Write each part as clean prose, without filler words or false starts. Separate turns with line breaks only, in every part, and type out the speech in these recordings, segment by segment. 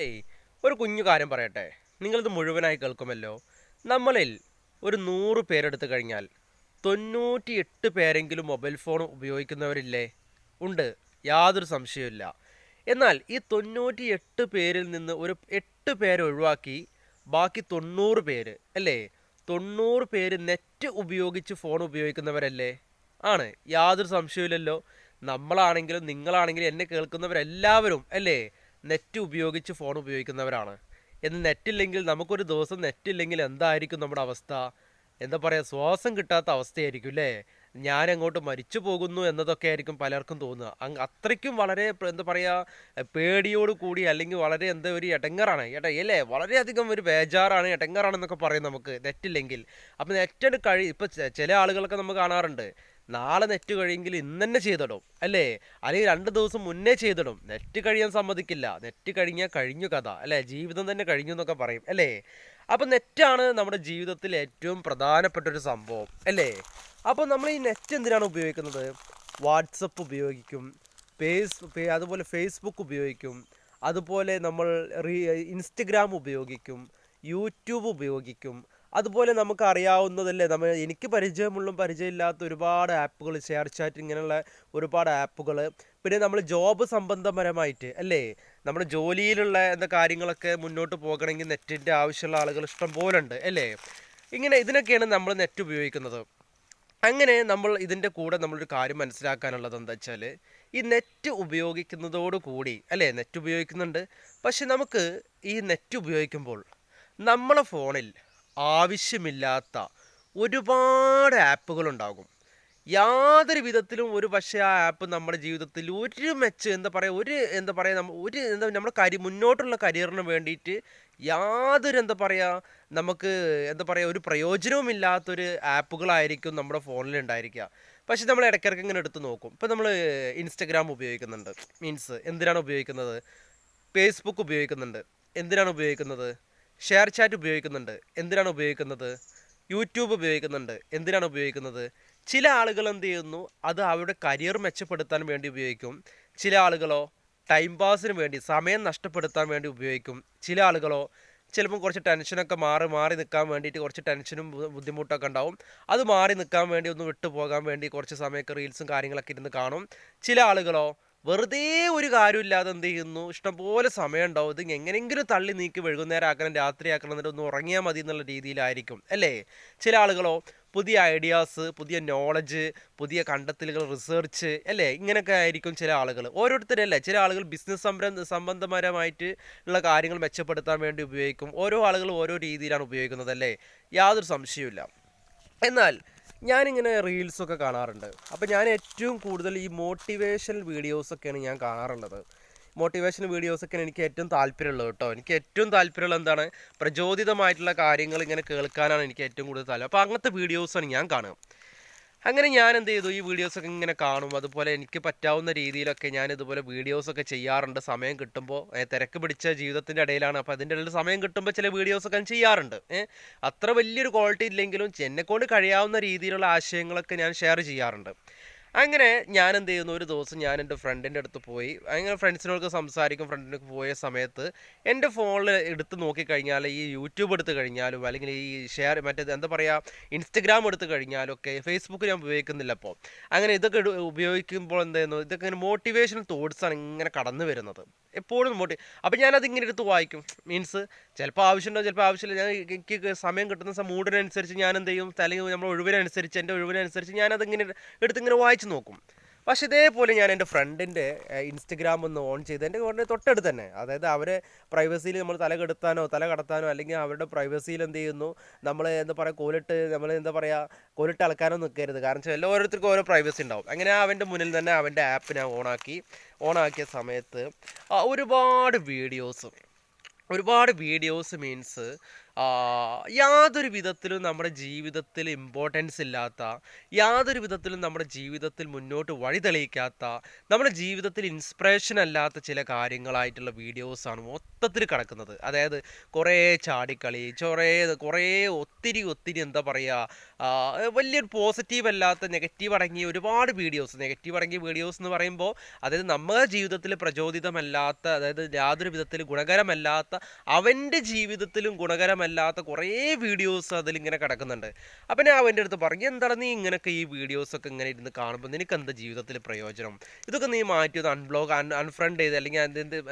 ഏയ് ഒരു കുഞ്ഞു കാര്യം പറയട്ടെ. നിങ്ങളിത് മുഴുവനായി കേൾക്കുമല്ലോ. നമ്മളിൽ ഒരു 100 പേരെടുത്തു കഴിഞ്ഞാൽ 98 പേരെങ്കിലും മൊബൈൽ ഫോൺ ഉപയോഗിക്കുന്നവരില്ലേ? ഉണ്ട്. യാതൊരു സംശയവുമില്ല. എന്നാൽ ഈ 98 പേരിൽ നിന്ന് ഒരു 8 പേരെ ഒഴിവാക്കി ബാക്കി 90 പേര് അല്ലേ? 90 പേര് നെറ്റ് ഉപയോഗിച്ച് ഫോൺ ഉപയോഗിക്കുന്നവരല്ലേ? ആണ്. യാതൊരു സംശയവുമില്ലല്ലോ. നമ്മളാണെങ്കിലും നിങ്ങളാണെങ്കിലും എന്നെ കേൾക്കുന്നവരെല്ലാവരും അല്ലേ നെറ്റ് ഉപയോഗിച്ച് ഫോൺ ഉപയോഗിക്കുന്നവരാണ്. എന്ന് നെറ്റില്ലെങ്കിൽ നമുക്കൊരു ദിവസം നെറ്റില്ലെങ്കിൽ എന്തായിരിക്കും നമ്മുടെ അവസ്ഥ? എന്താ പറയുക, ശ്വാസം കിട്ടാത്ത അവസ്ഥയായിരിക്കും അല്ലേ? ഞാൻ അങ്ങോട്ട് മരിച്ചു പോകുന്നു എന്നതൊക്കെ ആയിരിക്കും പലർക്കും തോന്നുക. അത്രയ്ക്കും വളരെ എന്താ പറയുക, പേടിയോട് കൂടി അല്ലെങ്കിൽ വളരെ എന്താ ഒരു ഇടങ്ങറാണ് അല്ലേ, വളരെയധികം ഒരു ബേജാറാണ്, ഇടങ്ങറാണെന്നൊക്കെ പറയും നമുക്ക് നെറ്റില്ലെങ്കിൽ. അപ്പം നെറ്റ് ഇപ്പം ചില ആളുകളൊക്കെ നമ്മൾ കാണാറുണ്ട്, നാളെ നെറ്റ് കഴിയെങ്കിൽ ഇന്ന് തന്നെ ചെയ്തിടും അല്ലേ, അല്ലെങ്കിൽ 2 ദിവസം മുന്നേ ചെയ്തിടും. നെറ്റ് കഴിയാൻ സമ്മതിക്കില്ല. നെറ്റ് കഴിഞ്ഞാൽ കഴിഞ്ഞു കഥ അല്ലേ, ജീവിതം തന്നെ കഴിഞ്ഞു എന്നൊക്കെ പറയും അല്ലേ. അപ്പം നെറ്റാണ് നമ്മുടെ ജീവിതത്തിൽ ഏറ്റവും പ്രധാനപ്പെട്ട ഒരു സംഭവം അല്ലേ. അപ്പോൾ നമ്മൾ ഈ നെറ്റ് എന്തിനാണ് ഉപയോഗിക്കുന്നത്? വാട്സപ്പ് ഉപയോഗിക്കും, അതുപോലെ ഫേസ്ബുക്ക് ഉപയോഗിക്കും, അതുപോലെ നമ്മൾ ഇൻസ്റ്റഗ്രാം ഉപയോഗിക്കും, യൂട്യൂബ് ഉപയോഗിക്കും. അതുപോലെ നമുക്ക് അറിയാവുന്നതല്ലേ, എനിക്ക് പരിചയമുള്ള പരിചയമില്ലാത്ത ഒരുപാട് ആപ്പുകൾ, ഷെയർ ചാറ്റ് ഇങ്ങനെയുള്ള ഒരുപാട് ആപ്പുകൾ. പിന്നെ നമ്മൾ ജോബ് സംബന്ധപരമായിട്ട് അല്ലേ, നമ്മുടെ ജോലിയിലുള്ള എന്താ കാര്യങ്ങളൊക്കെ മുന്നോട്ട് പോകണമെങ്കിൽ നെറ്റിൻ്റെ ആവശ്യമുള്ള ആളുകൾ ഇഷ്ടം പോലെ ഉണ്ട് അല്ലേ. ഇങ്ങനെ ഇതിനൊക്കെയാണ് നമ്മൾ നെറ്റ് ഉപയോഗിക്കുന്നത്. അങ്ങനെ നമ്മൾ ഇതിൻ്റെ കൂടെ നമ്മളൊരു കാര്യം മനസ്സിലാക്കാനുള്ളത് എന്താ വെച്ചാൽ, ഈ നെറ്റ് ഉപയോഗിക്കുന്നതോട് കൂടി അല്ലേ, നെറ്റ് ഉപയോഗിക്കുന്നുണ്ട്, പക്ഷെ നമുക്ക് ഈ നെറ്റ് ഉപയോഗിക്കുമ്പോൾ നമ്മളെ ഫോണിൽ ആവശ്യമില്ലാത്ത ഒരുപാട് ആപ്പുകളുണ്ടാകും. യാതൊരു വിധത്തിലും ഒരു പക്ഷേ ആ ആപ്പ് നമ്മുടെ ജീവിതത്തിൽ ഒരു എന്താ പറയുക, നമ്മുടെ മുന്നോട്ടുള്ള കരിയറിന് വേണ്ടിയിട്ട് യാതൊരു എന്താ പറയുക, നമുക്ക് എന്താ പറയുക, ഒരു പ്രയോജനവുമില്ലാത്തൊരു ആപ്പുകളായിരിക്കും നമ്മുടെ ഫോണിൽ ഉണ്ടായിരിക്കുക. പക്ഷെ നമ്മൾ ഇടയ്ക്കിടയ്ക്ക് ഇങ്ങനെ എടുത്ത് നോക്കും. ഇപ്പം നമ്മൾ ഇൻസ്റ്റഗ്രാം ഉപയോഗിക്കുന്നുണ്ട്, മീൻസ് എന്തിനാണ് ഉപയോഗിക്കുന്നത്? ഫേസ്ബുക്ക് ഉപയോഗിക്കുന്നുണ്ട്, എന്തിനാണ് ഉപയോഗിക്കുന്നത്? ഷെയർ ചാറ്റ് ഉപയോഗിക്കുന്നുണ്ട്, എന്തിനാണ് ഉപയോഗിക്കുന്നത്? യൂട്യൂബ് ഉപയോഗിക്കുന്നുണ്ട്, എന്തിനാണ് ഉപയോഗിക്കുന്നത്? ചില ആളുകൾ എന്ത് ചെയ്യുന്നു, അത് അവരുടെ കരിയർ മെച്ചപ്പെടുത്താൻ വേണ്ടി ഉപയോഗിക്കും. ചില ആളുകളോ ടൈം പാസിന് വേണ്ടി, സമയം നഷ്ടപ്പെടുത്താൻ വേണ്ടി ഉപയോഗിക്കും. ചില ആളുകളോ ചിലപ്പം കുറച്ച് ടെൻഷനൊക്കെ മാറി നിൽക്കാൻ വേണ്ടിയിട്ട്, കുറച്ച് ടെൻഷനും ബുദ്ധിമുട്ടൊക്കെ ഉണ്ടാവും, അത് മാറി നിൽക്കാൻ വേണ്ടി, ഒന്ന് വിട്ടു പോകാൻ വേണ്ടി കുറച്ച് സമയമൊക്കെ റീൽസും കാര്യങ്ങളൊക്കെ ഇരുന്ന് കാണും. ചില ആളുകളോ വെറുതെ ഒരു കാര്യമില്ലാതെ എന്ത് ചെയ്യുന്നു, ഇഷ്ടംപോലെ സമയം ഉണ്ടാവും, ഇത് എങ്ങനെയെങ്കിലും തള്ളി നീക്കി വൈകുന്നേരം ആക്കണം, രാത്രി ആക്കണം, എന്നിട്ട് ഒന്ന് ഉറങ്ങിയാൽ മതി എന്നുള്ള രീതിയിലായിരിക്കും അല്ലേ. ചില ആളുകളോ പുതിയ ഐഡിയാസ്, പുതിയ നോളജ്, പുതിയ കണ്ടെത്തലുകൾ, റിസർച്ച് അല്ലേ, ഇങ്ങനെയൊക്കെ ആയിരിക്കും ചില ആളുകൾ. ഓരോരുത്തരല്ലേ, ചില ആളുകൾ ബിസിനസ് സംബന്ധപരമായിട്ട് ഉള്ള കാര്യങ്ങൾ മെച്ചപ്പെടുത്താൻ വേണ്ടി ഉപയോഗിക്കും. ഓരോ ആളുകളും ഓരോ രീതിയിലാണ് ഉപയോഗിക്കുന്നത് അല്ലേ, യാതൊരു സംശയവുമില്ല. എന്നാൽ ഞാനിങ്ങനെ റീൽസൊക്കെ കാണാറുണ്ട്. അപ്പോൾ ഞാൻ ഏറ്റവും കൂടുതൽ ഈ മോട്ടിവേഷണൽ വീഡിയോസൊക്കെയാണ് ഞാൻ കാണാറുള്ളത്. മോട്ടിവേഷണൽ വീഡിയോസൊക്കെയാണ് എനിക്ക് ഏറ്റവും താല്പര്യമുള്ളത് കേട്ടോ. എനിക്ക് ഏറ്റവും താല്പര്യമുള്ള എന്താണ്, പ്രചോദിതമായിട്ടുള്ള കാര്യങ്ങൾ ഇങ്ങനെ കേൾക്കാനാണ് എനിക്ക് ഏറ്റവും കൂടുതൽ താല്പര്യം. അപ്പോൾ അങ്ങനത്തെ വീഡിയോസാണ് ഞാൻ കാണുക. അങ്ങനെ ഞാൻ എന്ത് ചെയ്തു, ഈ വീഡിയോസൊക്കെ ഇങ്ങനെ കാണും. അതുപോലെ എനിക്ക് പറ്റാവുന്ന രീതിയിലൊക്കെ ഞാൻ ഇതുപോലെ വീഡിയോസൊക്കെ ചെയ്യാറുണ്ട്. സമയം കിട്ടുമ്പോൾ, തിരക്ക് പിടിച്ച ജീവിതത്തിൻ്റെ ഇടയിലാണ്, അപ്പോൾ അതിൻ്റെ ഇടയിൽ സമയം കിട്ടുമ്പോൾ ചില വീഡിയോസൊക്കെ ഞാൻ ചെയ്യാറുണ്ട്. അത്ര വലിയൊരു ക്വാളിറ്റി ഇല്ലെങ്കിലും എന്നെക്കൊണ്ട് കഴിയാവുന്ന രീതിയിലുള്ള ആശയങ്ങളൊക്കെ ഞാൻ ഷെയർ ചെയ്യാറുണ്ട്. അങ്ങനെ ഞാൻ എന്ത് ചെയ്യുന്നു, ഒരു ദിവസം ഞാൻ എൻ്റെ ഫ്രണ്ടിൻ്റെ അടുത്ത് പോയി, അങ്ങനെ ഫ്രണ്ട്സിനോട് സംസാരിക്കും. ഫ്രണ്ടിനൊക്കെ പോയ സമയത്ത് എൻ്റെ ഫോണിൽ എടുത്ത് നോക്കിക്കഴിഞ്ഞാൽ, ഈ യൂട്യൂബ് എടുത്ത് കഴിഞ്ഞാലും, അല്ലെങ്കിൽ ഈ മറ്റേത് എന്താ പറയുക, ഇൻസ്റ്റഗ്രാം എടുത്ത് കഴിഞ്ഞാലും ഒക്കെ, ഫേസ്ബുക്ക് ഞാൻ ഉപയോഗിക്കുന്നില്ല. അപ്പോൾ അങ്ങനെ ഇതൊക്കെ ഉപയോഗിക്കുമ്പോൾ എന്ത് ചെയ്യുന്നു, ഇതൊക്കെ ഇങ്ങനെ മോട്ടിവേഷണൽ തോട്ട്സാണ് ഇങ്ങനെ കടന്നു വരുന്നത് എപ്പോഴും. അപ്പോൾ ഞാനതിങ്ങനെ എടുത്ത് വായിക്കും. മീൻസ് ചിലപ്പോൾ ആവശ്യമുണ്ടോ, ചിലപ്പോൾ ആവശ്യമില്ല. എനിക്ക് സമയം കിട്ടുന്ന മൂഡിനനുസരിച്ച് ഞാൻ എന്ത് ചെയ്യും, അല്ലെങ്കിൽ നമ്മുടെ ഒഴിവിനനുസരിച്ച്, എൻ്റെ ഒഴിവിനനുസരിച്ച് ഞാനതിങ്ങനെ എടുത്തിങ്ങനെ വായിച്ച് നോക്കും. പക്ഷേ ഇതേപോലെ ഞാൻ എൻ്റെ ഫ്രണ്ടിൻ്റെ ഇൻസ്റ്റഗ്രാം ഒന്ന് ഓൺ ചെയ്ത്, എൻ്റെ തൊട്ടടുത്ത് തന്നെ, അതായത് അവരെ പ്രൈവസിയിൽ നമ്മൾ തല കടത്താനോ അല്ലെങ്കിൽ അവരുടെ പ്രൈവസിയിൽ എന്ത് ചെയ്യുന്നു, നമ്മൾ എന്താ പറയുക, നമ്മൾ എന്താ പറയുക, കോലിട്ട് അളക്കാനോ നിൽക്കരുത്. കാരണം വെച്ചാൽ ഓരോരുത്തർക്കും ഓരോ പ്രൈവസി ഉണ്ടാവും. അങ്ങനെ അവൻ്റെ മുന്നിൽ തന്നെ അവൻ്റെ ആപ്പ് ഞാൻ ഓണാക്കിയ സമയത്ത് ഒരുപാട് വീഡിയോസ് മീൻസ് യാതൊരു വിധത്തിലും നമ്മുടെ ജീവിതത്തിൽ ഇമ്പോർട്ടൻസ് ഇല്ലാത്ത, യാതൊരു വിധത്തിലും നമ്മുടെ ജീവിതത്തിൽ മുന്നോട്ട് വഴി തെളിയിക്കാത്ത, നമ്മുടെ ജീവിതത്തിൽ ഇൻസ്പിറേഷൻ അല്ലാത്ത ചില കാര്യങ്ങളായിട്ടുള്ള വീഡിയോസാണ് മൊത്തത്തിൽ കിടക്കുന്നത്. അതായത് കുറേ ചാടിക്കളി, കുറേ ഒത്തിരി ഒത്തിരി എന്താ പറയുക, വലിയൊരു പോസിറ്റീവ് അല്ലാത്ത നെഗറ്റീവ് അടങ്ങിയ ഒരുപാട് വീഡിയോസ്. നെഗറ്റീവ് അടങ്ങിയ വീഡിയോസ് എന്ന് പറയുമ്പോൾ അതായത് നമ്മുടെ ജീവിതത്തിൽ പ്രചോദിതമല്ലാത്ത, അതായത് യാതൊരു വിധത്തിൽ ഗുണകരമല്ലാത്ത, അവൻ്റെ ജീവിതത്തിലും ഗുണകരമല്ലാത്ത കുറേ വീഡിയോസ് അതിലിങ്ങനെ കിടക്കുന്നുണ്ട്. അപ്പം ഞാൻ അവൻ്റെ അടുത്ത് പറഞ്ഞു, എന്താണ് നീ ഇങ്ങനെയൊക്കെ ഈ വീഡിയോസൊക്കെ ഇങ്ങനെ ഇരുന്ന് കാണുമ്പോൾ നിനക്ക് എന്താ ജീവിതത്തിൽ പ്രയോജനം? ഇതൊക്കെ നീ മാറ്റി ഒന്ന് അൺഫ്രണ്ട് ചെയ്ത്, അല്ലെങ്കിൽ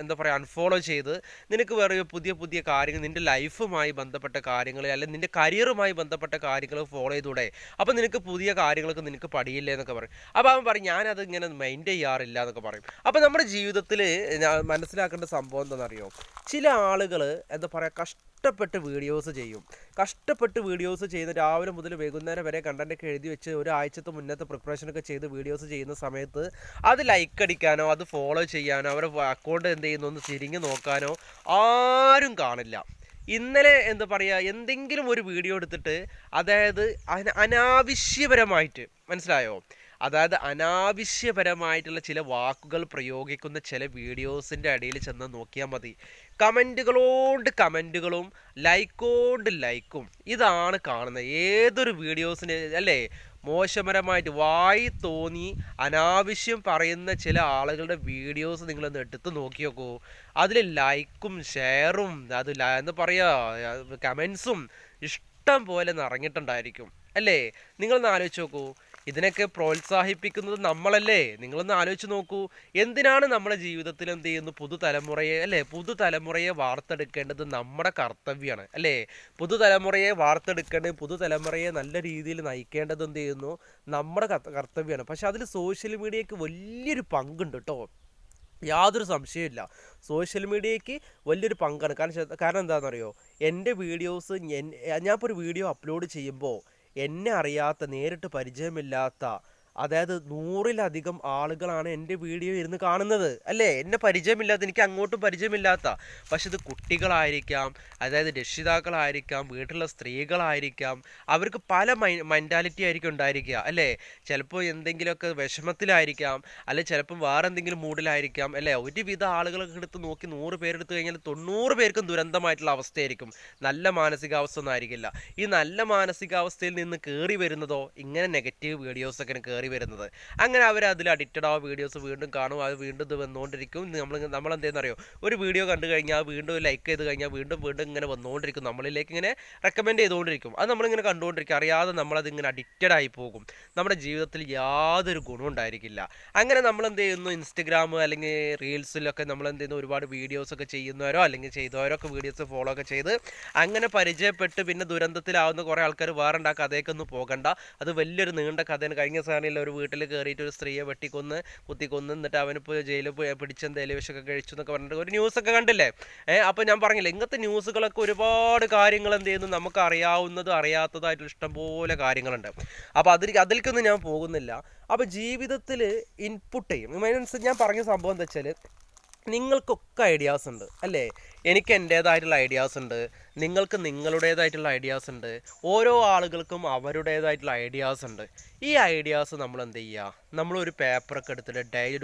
എന്താ പറയുക, അൺഫോളോ ചെയ്ത് നിനക്ക് വേറെ പുതിയ പുതിയ കാര്യങ്ങൾ, നിൻ്റെ ലൈഫുമായി ബന്ധപ്പെട്ട കാര്യങ്ങൾ, അല്ലെങ്കിൽ നിൻ്റെ കരിയറുമായി ബന്ധപ്പെട്ട കാര്യങ്ങൾ ഫോളോ ചെയ്തൂടെ? അപ്പം നിനക്ക് പുതിയ കാര്യങ്ങളൊക്കെ നിനക്ക് പഠിയില്ലേ എന്നൊക്കെ പറയും. അപ്പോൾ അവൻ പറയും, ഞാനത് ഇങ്ങനെ മൈൻഡ് ചെയ്യാറില്ല എന്നൊക്കെ പറയും. അപ്പോൾ നമ്മുടെ ജീവിതത്തിൽ മനസ്സിലാക്കേണ്ട സംഭവം എന്താണെന്നറിയോ? ചില ആളുകൾ എന്താ പറയുക, കഷ്ടപ്പെട്ട് വീഡിയോസ് ചെയ്യും. കഷ്ടപ്പെട്ട് വീഡിയോസ് ചെയ്ത് രാവിലെ മുതൽ വൈകുന്നേരം വരെ കണ്ടൻറ്റൊക്കെ എഴുതി വെച്ച് ഒരാഴ്ചത്തെ മുന്നത്തെ പ്രിപ്പറേഷനൊക്കെ ചെയ്ത് വീഡിയോസ് ചെയ്യുന്ന സമയത്ത് അത് ലൈക്ക് അടിക്കാനോ അത് ഫോളോ ചെയ്യാനോ അവരുടെ അക്കൗണ്ട് എന്ത് ചെയ്യുന്നു ഒന്ന് തിരിഞ്ഞു നോക്കാനോ ആരും കാണില്ല. ഇന്നലെ എന്താ പറയുക, എന്തെങ്കിലും ഒരു വീഡിയോ എടുത്തിട്ട് അതായത് അനാവശ്യപരമായിട്ട്, മനസ്സിലായോ, അതായത് അനാവശ്യപരമായിട്ടുള്ള ചില വാക്കുകൾ പ്രയോഗിക്കുന്ന ചില വീഡിയോസിൻ്റെ ഇടയിൽ ചെന്ന് നോക്കിയാൽ മതി. കമൻറ്റുകളോണ്ട് കമൻറ്റുകളും ലൈക്കോണ്ട് ലൈക്കും ഇതാണ് കാണുന്നത് ഏതൊരു വീഡിയോസിന്, അല്ലേ? മോശപരമായിട്ട് വായി തോന്നി അനാവശ്യം പറയുന്ന ചില ആളുകളുടെ വീഡിയോസ് നിങ്ങളൊന്ന് എടുത്ത് നോക്കി നോക്കൂ. അതിൽ ലൈക്കും ഷെയറും അത് എന്താ പറയുക, കമൻസും ഇഷ്ടം പോലെ നിറഞ്ഞിട്ടുണ്ടായിരിക്കും, അല്ലേ? നിങ്ങളൊന്ന് ആലോചിച്ച് നോക്കൂ. ഇതിനൊക്കെ പ്രോത്സാഹിപ്പിക്കുന്നത് നമ്മളല്ലേ? നിങ്ങളൊന്ന് ആലോചിച്ച് നോക്കൂ. എന്തിനാണ് നമ്മുടെ ജീവിതത്തിൽ എന്ത് ചെയ്യുന്നു, പുതുതലമുറയെ, അല്ലേ, പുതുതലമുറയെ വാർത്തെടുക്കേണ്ടത് നമ്മുടെ കർത്തവ്യമാണ്, അല്ലേ? പുതുതലമുറയെ വാർത്തെടുക്കേണ്ടത്, പുതുതലമുറയെ നല്ല രീതിയിൽ നയിക്കേണ്ടത് എന്ത് ചെയ്യുന്നു, നമ്മുടെ കർത്തവ്യമാണ്. പക്ഷെ അതിൽ സോഷ്യൽ മീഡിയയ്ക്ക് വലിയൊരു പങ്കുണ്ട് കേട്ടോ, യാതൊരു സംശയമില്ല. സോഷ്യൽ മീഡിയയ്ക്ക് വലിയൊരു പങ്കാണ്. കാരണം എന്താണെന്നറിയോ, എൻ്റെ വീഡിയോസ് ഞാനിപ്പോൾ ഒരു വീഡിയോ അപ്ലോഡ് ചെയ്യുമ്പോൾ എന്നെ അറിയാത്ത, നേരിട്ട് പരിചയമില്ലാത്ത, അതായത് 100-ലധികം ആളുകളാണ് എൻ്റെ വീഡിയോ ഇരുന്ന് കാണുന്നത്, അല്ലേ? എന്നെ പരിചയമില്ലാത്ത, എനിക്ക് അങ്ങോട്ടും പരിചയമില്ലാത്ത, പക്ഷെ ഇത് കുട്ടികളായിരിക്കാം, അതായത് രക്ഷിതാക്കളായിരിക്കാം, വീട്ടിലുള്ള സ്ത്രീകളായിരിക്കാം. അവർക്ക് പല മെൻറ്റാലിറ്റി ആയിരിക്കും ഉണ്ടായിരിക്കുക, അല്ലേ? ചിലപ്പോൾ എന്തെങ്കിലുമൊക്കെ വിഷമത്തിലായിരിക്കാം, അല്ലെങ്കിൽ ചിലപ്പം വേറെ എന്തെങ്കിലും മൂഡിലായിരിക്കാം, അല്ലേ? ഒരുവിധ ആളുകളൊക്കെ എടുത്ത് നോക്കി 100 പേരെടുത്ത് കഴിഞ്ഞാൽ 90 പേർക്കും ദുരന്തമായിട്ടുള്ള അവസ്ഥയായിരിക്കും. നല്ല മാനസികാവസ്ഥ ഒന്നും ആയിരിക്കില്ല. ഈ നല്ല മാനസികാവസ്ഥയിൽ നിന്ന് കയറി വരുന്നതോ ഇങ്ങനെ നെഗറ്റീവ് വീഡിയോസൊക്കെ കയറി വരുന്നത്. അങ്ങനെ അവർ അതിൽ അഡിക്റ്റഡ് ആ വീഡിയോസ് വീണ്ടും കാണും, അത് വീണ്ടും ഇത് വന്നുകൊണ്ടിരിക്കും. നമ്മളെന്തെന്നറിയോ, ഒരു വീഡിയോ കണ്ടു കഴിഞ്ഞാൽ വീണ്ടും ലൈക്ക് ചെയ്ത് കഴിഞ്ഞാൽ വീണ്ടും വീണ്ടും ഇങ്ങനെ വന്നുകൊണ്ടിരിക്കും, നമ്മളിലേക്ക് ഇങ്ങനെ റെക്കമെൻഡ് ചെയ്തുകൊണ്ടിരിക്കും. അത് നമ്മളിങ്ങനെ കണ്ടുകൊണ്ടിരിക്കും, അറിയാതെ നമ്മളതിങ്ങനെ അഡിക്റ്റഡ് ആയി പോകും. നമ്മുടെ ജീവിതത്തിൽ യാതൊരു ഗുണം ഉണ്ടായിരിക്കില്ല. അങ്ങനെ നമ്മളെന്ത് ചെയ്യുന്നു, ഇൻസ്റ്റഗ്രാം അല്ലെങ്കിൽ റീൽസിലൊക്കെ നമ്മളെന്ത് ചെയ്യുന്നു, ഒരുപാട് വീഡിയോസൊക്കെ ചെയ്യുന്നവരോ അല്ലെങ്കിൽ ചെയ്തവരോ ഒക്കെ വീഡിയോസ് ഫോളോ ഒക്കെ ചെയ്ത് അങ്ങനെ പരിചയപ്പെട്ട് പിന്നെ ദുരന്തത്തിലാവുന്ന കുറേ ആൾക്കാർ വേറെ ഉണ്ടാക്കുക. കഥയൊക്കൊന്നും പോകണ്ട, അത് വലിയൊരു നീണ്ട കഥയാണ്. കഴിഞ്ഞ സാധനം ഒരു വീട്ടിൽ കയറിയിട്ട് ഒരു സ്ത്രീയെ കുത്തിക്കൊന്ന് എന്നിട്ട് അവനിപ്പോൾ ജയിലിൽ പിടിച്ചെന്ത് എലിവിഷൊക്കെ കഴിച്ചു എന്നൊക്കെ പറഞ്ഞിട്ട് ഒരു ന്യൂസൊക്കെ കണ്ടില്ലേ? അപ്പോൾ ഞാൻ പറഞ്ഞില്ലേ, ഇങ്ങനത്തെ ന്യൂസുകളൊക്കെ ഒരുപാട് കാര്യങ്ങൾ എന്ത് ചെയ്യുന്നു, നമുക്ക് അറിയാവുന്നതും അറിയാത്തതായിട്ട് ഇഷ്ടംപോലെ കാര്യങ്ങളുണ്ട്. അപ്പോൾ അതിലേക്കൊന്നും ഞാൻ പോകുന്നില്ല. അപ്പോൾ ജീവിതത്തിൽ ഇൻപുട്ട് ചെയ്യും. ഞാൻ പറഞ്ഞ സംഭവം എന്താ വെച്ചാൽ, നിങ്ങൾക്കൊക്കെ ഐഡിയാസ് ഉണ്ട്, അല്ലേ? എനിക്ക് എൻ്റേതായിട്ടുള്ള ഐഡിയാസ് ഉണ്ട്, നിങ്ങൾക്ക് നിങ്ങളുടേതായിട്ടുള്ള ഐഡിയാസ് ഉണ്ട്, ഓരോ ആളുകൾക്കും അവരുടേതായിട്ടുള്ള ഐഡിയാസ് ഉണ്ട്. ഈ ഐഡിയാസ് നമ്മൾ എന്ത് ചെയ്യുക, നമ്മളൊരു പേപ്പറൊക്കെ എടുത്തിട്ട് ഡെയിലി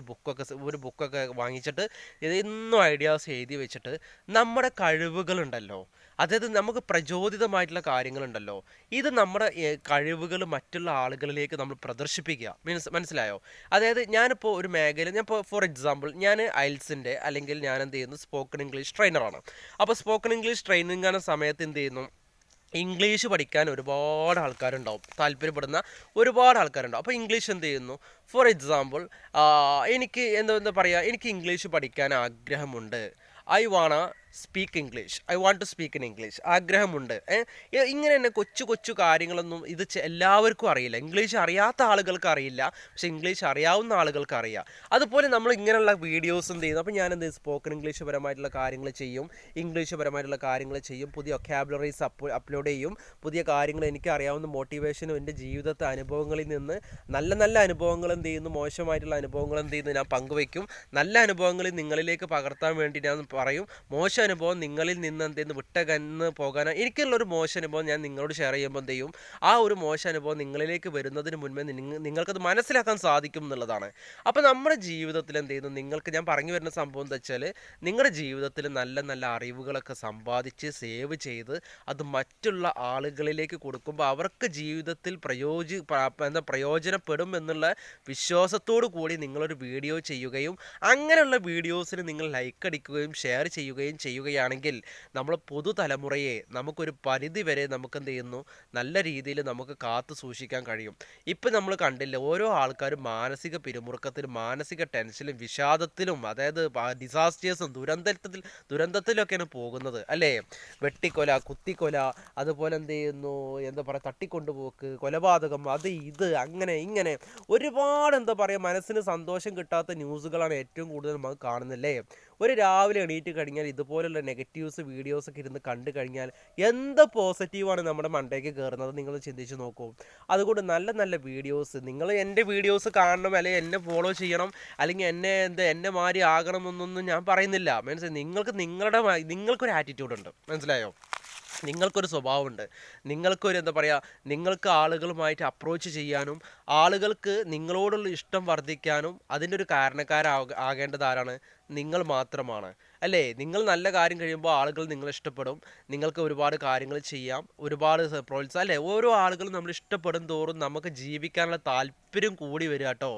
ഒരു ബുക്കൊക്കെ വാങ്ങിച്ചിട്ട് ഇതൊന്നും ഐഡിയാസ് എഴുതി വെച്ചിട്ട് നമ്മുടെ കഴിവുകളുണ്ടല്ലോ, അതായത് നമുക്ക് പ്രചോദിതമായിട്ടുള്ള കാര്യങ്ങളുണ്ടല്ലോ, ഇത് നമ്മുടെ കഴിവുകൾ മറ്റുള്ള ആളുകളിലേക്ക് നമ്മൾ പ്രദർശിപ്പിക്കുക. മനസ്സിലായോ? അതായത് ഞാനിപ്പോൾ ഒരു മേഖല, ഞാനിപ്പോൾ ഫോർ എക്സാമ്പിൾ ഞാൻ ഐൽസിൻ്റെ അല്ലെങ്കിൽ ഞാൻ എന്ത് ചെയ്യുന്നു, സ്പോക്കൺ ഇംഗ്ലീഷ് ട്രെയിനറാണ്. അപ്പോൾ സ്പോക്കൺ ഇംഗ്ലീഷ് ട്രെയിനിങ് ആകുന്ന സമയത്ത് എന്ത് ചെയ്യുന്നു, ഇംഗ്ലീഷ് പഠിക്കാൻ ഒരുപാട് ആൾക്കാരുണ്ടാവും, താല്പര്യപ്പെടുന്ന ഒരുപാട് ആൾക്കാരുണ്ടാവും. അപ്പോൾ ഇംഗ്ലീഷ് എന്ത് ചെയ്യുന്നു, ഫോർ എക്സാമ്പിൾ എനിക്ക് എന്താ പറയുക, എനിക്ക് ഇംഗ്ലീഷ് പഠിക്കാൻ ആഗ്രഹമുണ്ട്, I want to speak in English, ആഗ്രഹമുണ്ട്. ഇങ്ങനെ തന്നെ കൊച്ചു കാര്യങ്ങളൊന്നും ഇത് എല്ലാവർക്കും അറിയില്ല. ഇംഗ്ലീഷ് അറിയാത്ത ആളുകൾക്ക് അറിയില്ല, പക്ഷെ ഇംഗ്ലീഷ് അറിയാവുന്ന ആളുകൾക്ക് അറിയാം. അതുപോലെ നമ്മൾ ഇങ്ങനെയുള്ള വീഡിയോസ് എന്ത് ചെയ്യുന്നു, അപ്പോൾ ഞാൻ എന്ത് സ്പോക്കൺ ഇംഗ്ലീഷ് പരമായിട്ടുള്ള കാര്യങ്ങൾ ചെയ്യും, ഇംഗ്ലീഷ് പരമായിട്ടുള്ള കാര്യങ്ങൾ ചെയ്യും, പുതിയ വൊക്കാബുലറീസ് അപ്ലോഡ് ചെയ്യും, പുതിയ കാര്യങ്ങൾ എനിക്ക് അറിയാവുന്ന മോട്ടിവേഷനും എൻ്റെ ജീവിതത്തെ അനുഭവങ്ങളിൽ നിന്ന് നല്ല അനുഭവങ്ങൾ എന്ത് ചെയ്യുന്നു, മോശമായിട്ടുള്ള അനുഭവങ്ങൾ എന്ത് ചെയ്യുന്നു ഞാൻ പങ്കുവയ്ക്കും. നല്ല അനുഭവങ്ങളിൽ നിങ്ങളിലേക്ക് പകർത്താൻ വേണ്ടി ഞാൻ പറയും, മോശം മോശം അനുഭവം നിങ്ങളിൽ നിന്ന് എന്തെന്ന് വിട്ടകന്ന് പോകാനോ എനിക്കുള്ളൊരു മോശം അനുഭവം ഞാൻ നിങ്ങളോട് ഷെയർ ചെയ്യുമ്പോൾ എന്ത് ചെയ്യും, ആ ഒരു മോശം അനുഭവം നിങ്ങളിലേക്ക് വരുന്നതിന് മുൻപേ നിങ്ങൾക്കത് മനസ്സിലാക്കാൻ സാധിക്കും എന്നുള്ളതാണ്. അപ്പോൾ നമ്മുടെ ജീവിതത്തിൽ എന്ത് ചെയ്യുന്നു, നിങ്ങൾക്ക് ഞാൻ പറഞ്ഞു വരുന്ന സംഭവം എന്താ വെച്ചാൽ, നിങ്ങളുടെ ജീവിതത്തിൽ നല്ല നല്ല അറിവുകളൊക്കെ സമ്പാദിച്ച് സേവ് ചെയ്ത് അത് മറ്റുള്ള ആളുകളിലേക്ക് കൊടുക്കുമ്പോൾ അവർക്ക് ജീവിതത്തിൽ പ്രയോജനപ്പെടും എന്നുള്ള വിശ്വാസത്തോടു കൂടി നിങ്ങളൊരു വീഡിയോ ചെയ്യുകയും അങ്ങനെയുള്ള വീഡിയോസിന് നിങ്ങൾ ലൈക്ക് അടിക്കുകയും ഷെയർ ചെയ്യുകയും ചെയ്യുകയാണെങ്കിൽ നമ്മൾ പുതുതലമുറയെ നമുക്കൊരു പരിധി വരെ നമുക്ക് എന്ത് ചെയ്യുന്നു, നല്ല രീതിയിൽ നമുക്ക് കാത്തു സൂക്ഷിക്കാൻ കഴിയും. ഇപ്പം നമ്മൾ കണ്ടില്ല, ഓരോ ആൾക്കാരും മാനസിക പിരിമുറുക്കത്തിലും മാനസിക ടെൻഷനിലും വിഷാദത്തിലും, അതായത് ഡിസാസ്റ്റേഴ്സും ദുരന്തത്തിലൊക്കെയാണ് പോകുന്നത് അല്ലേ. വെട്ടിക്കൊല, കുത്തിക്കൊല, അതുപോലെ എന്ത് ചെയ്യുന്നു, എന്താ പറയുക, തട്ടിക്കൊണ്ടുപോക്ക്, കൊലപാതകം, അത് ഇത് അങ്ങനെ ഇങ്ങനെ ഒരുപാട് എന്താ പറയുക മനസ്സിന് സന്തോഷം കിട്ടാത്ത ന്യൂസുകളാണ് ഏറ്റവും കൂടുതൽ നമുക്ക് കാണുന്നില്ലേ. ഒരു രാവിലെ എണീറ്റ് കഴിഞ്ഞാൽ ഇതുപോലുള്ള നെഗറ്റീവ്സ് വീഡിയോസൊക്കെ ഇരുന്ന് കണ്ടു കഴിഞ്ഞാൽ എന്ത് പോസിറ്റീവാണ് നമ്മുടെ മണ്ടയ്ക്ക് കയറുന്നത് നിങ്ങൾ ചിന്തിച്ച് നോക്കൂ. അതുകൊണ്ട് നല്ല നല്ല വീഡിയോസ് നിങ്ങൾ എൻ്റെ വീഡിയോസ് കാണണം, അല്ലെങ്കിൽ എന്നെ ഫോളോ ചെയ്യണം, അല്ലെങ്കിൽ എന്നെ മാതിരി ആകണം എന്നൊന്നും ഞാൻ പറയുന്നില്ല. മനസ്സിലായി, നിങ്ങൾക്കൊരു ആറ്റിറ്റ്യൂഡ് ഉണ്ട്, മനസ്സിലായോ, നിങ്ങൾക്കൊരു സ്വഭാവമുണ്ട്, നിങ്ങൾക്കൊരു എന്താ പറയുക, നിങ്ങൾക്ക് ആളുകളുമായിട്ട് അപ്രോച്ച് ചെയ്യാനും ആളുകൾക്ക് നിങ്ങളോടുള്ള ഇഷ്ടം വർദ്ധിക്കാനും അതിൻ്റെ ഒരു ആകേണ്ടത് ആരാണ്, നിങ്ങൾ മാത്രമാണ് അല്ലേ. നിങ്ങൾ നല്ല കാര്യം കഴിയുമ്പോൾ ആളുകൾ നിങ്ങളെ ഇഷ്ടപ്പെടും, നിങ്ങൾക്ക് ഒരുപാട് കാര്യങ്ങൾ ചെയ്യാം, ഒരുപാട് പ്രോത്സാഹനം അല്ലേ. ഓരോ ആളുകളും നമ്മൾ ഇഷ്ടപ്പെടും തോറും നമുക്ക് ജീവിക്കാനുള്ള താല്പര്യം കൂടി വരിക കേട്ടോ.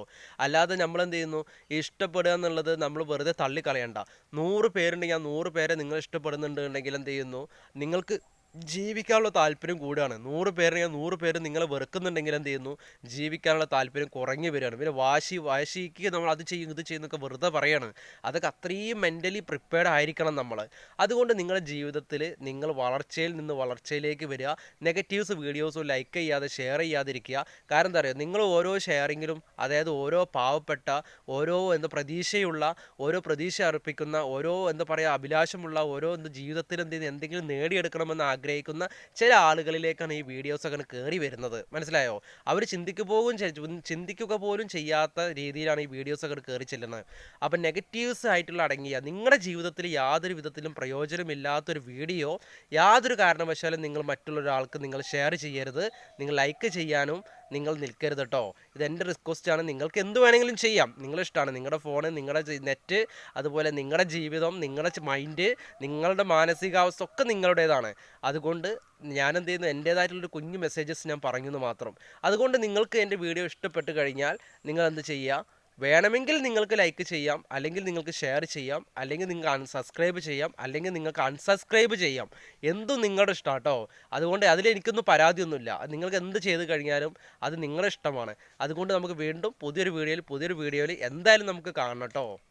അല്ലാതെ നമ്മൾ എന്ത് ചെയ്യുന്നു, ഇഷ്ടപ്പെടുക എന്നുള്ളത് നമ്മൾ വെറുതെ തള്ളിക്കളയണ്ട. 100 പേരുണ്ടെങ്കിൽ ആ 100 പേരെ നിങ്ങൾ ഇഷ്ടപ്പെടുന്നുണ്ടെങ്കിൽ എന്ത് ചെയ്യുന്നു, നിങ്ങൾക്ക് ജീവിക്കാനുള്ള താല്പര്യം കൂടുകയാണ്. 100 പേരുണ്ടെങ്കിൽ 100 പേര് നിങ്ങളെ വെറുക്കുന്നുണ്ടെങ്കിൽ എന്ത് ചെയ്യുന്നു, ജീവിക്കാനുള്ള താല്പര്യം കുറഞ്ഞു വരികയാണ്. പിന്നെ വാശിക്ക് നമ്മൾ അത് ചെയ്യും ഇത് ചെയ്യുന്നൊക്കെ വെറുതെ പറയാണ്. അതൊക്കെ അത്രയും മെൻ്റലി പ്രിപ്പയർഡ് ആയിരിക്കണം നമ്മൾ. അതുകൊണ്ട് നിങ്ങളുടെ ജീവിതത്തിൽ നിങ്ങൾ വളർച്ചയിൽ നിന്ന് വളർച്ചയിലേക്ക് വരിക. നെഗറ്റീവ്സ് വീഡിയോസും ലൈക്ക് ചെയ്യാതെ ഷെയർ ചെയ്യാതിരിക്കുക. കാരണം എന്താ പറയുക, നിങ്ങൾ ഓരോ ഷെയറിങ്ങിലും, അതായത് ഓരോ പാവപ്പെട്ട, ഓരോ പ്രതീക്ഷ അർപ്പിക്കുന്ന, ഓരോ എന്താ പറയുക അഭിലാഷമുള്ള, ഓരോ ജീവിതത്തിൽ എന്തെങ്കിലും നേടിയെടുക്കണമെന്ന് ആഗ്രഹിക്കുന്ന ചില ആളുകളിലേക്കാണ് ഈ വീഡിയോസ് അങ്ങനെ കയറി വരുന്നത്. മനസ്സിലായോ, അവർ ചിന്തിക്കുക പോലും ചെയ്യാത്ത രീതിയിലാണ് ഈ വീഡിയോസ് ഒക്കെ കയറി ചെല്ലുന്നത്. അപ്പം നെഗറ്റീവ്സ് ആയിട്ടുള്ള അടങ്ങിയ നിങ്ങളുടെ ജീവിതത്തിൽ യാതൊരു വിധത്തിലും പ്രയോജനമില്ലാത്തൊരു വീഡിയോ യാതൊരു കാരണവശാലും നിങ്ങൾ മറ്റുള്ളൊരാൾക്ക് നിങ്ങൾ ഷെയർ ചെയ്യരുത്, നിങ്ങൾ ലൈക്ക് ചെയ്യാനും നിങ്ങൾ നിൽക്കരുത് കേട്ടോ. ഇതെൻ്റെ റിക്വസ്റ്റാണ്. നിങ്ങൾക്ക് എന്ത് വേണമെങ്കിലും ചെയ്യാം, നിങ്ങളിഷ്ടമാണ്, നിങ്ങളുടെ ഫോണ്, നിങ്ങളുടെ നെറ്റ്, അതുപോലെ നിങ്ങളുടെ ജീവിതം, നിങ്ങളുടെ മൈൻഡ്, നിങ്ങളുടെ മാനസികാവസ്ഥ ഒക്കെ നിങ്ങളുടേതാണ്. അതുകൊണ്ട് ഞാൻ എന്ത് ചെയ്യുന്നു, എൻ്റേതായിട്ടുള്ളൊരു കുഞ്ഞു മെസ്സേജസ് ഞാൻ പറഞ്ഞെന്ന് മാത്രം. അതുകൊണ്ട് നിങ്ങൾക്ക് എൻ്റെ വീഡിയോ ഇഷ്ടപ്പെട്ട് കഴിഞ്ഞാൽ നിങ്ങൾ എന്ത് ചെയ്യുക, വേണമെങ്കിൽ നിങ്ങൾക്ക് ലൈക്ക് ചെയ്യാം, അല്ലെങ്കിൽ നിങ്ങൾക്ക് ഷെയർ ചെയ്യാം, അല്ലെങ്കിൽ നിങ്ങൾക്ക് അൺസബ്സ്ക്രൈബ് ചെയ്യാം, അല്ലെങ്കിൽ നിങ്ങൾക്ക് അൺസബ്സ്ക്രൈബ് ചെയ്യാം. എന്തും നിങ്ങളുടെ ഇഷ്ടം കേട്ടോ. അതുകൊണ്ട് അതിലെനിക്കൊന്നും പരാതിയൊന്നുമില്ല. നിങ്ങൾക്ക് എന്ത് ചെയ്ത് കഴിഞ്ഞാലും അത് നിങ്ങളുടെ ഇഷ്ടമാണ്. അതുകൊണ്ട് നമുക്ക് വീണ്ടും പുതിയൊരു വീഡിയോയിൽ എന്തായാലും നമുക്ക് കാണണം കേട്ടോ.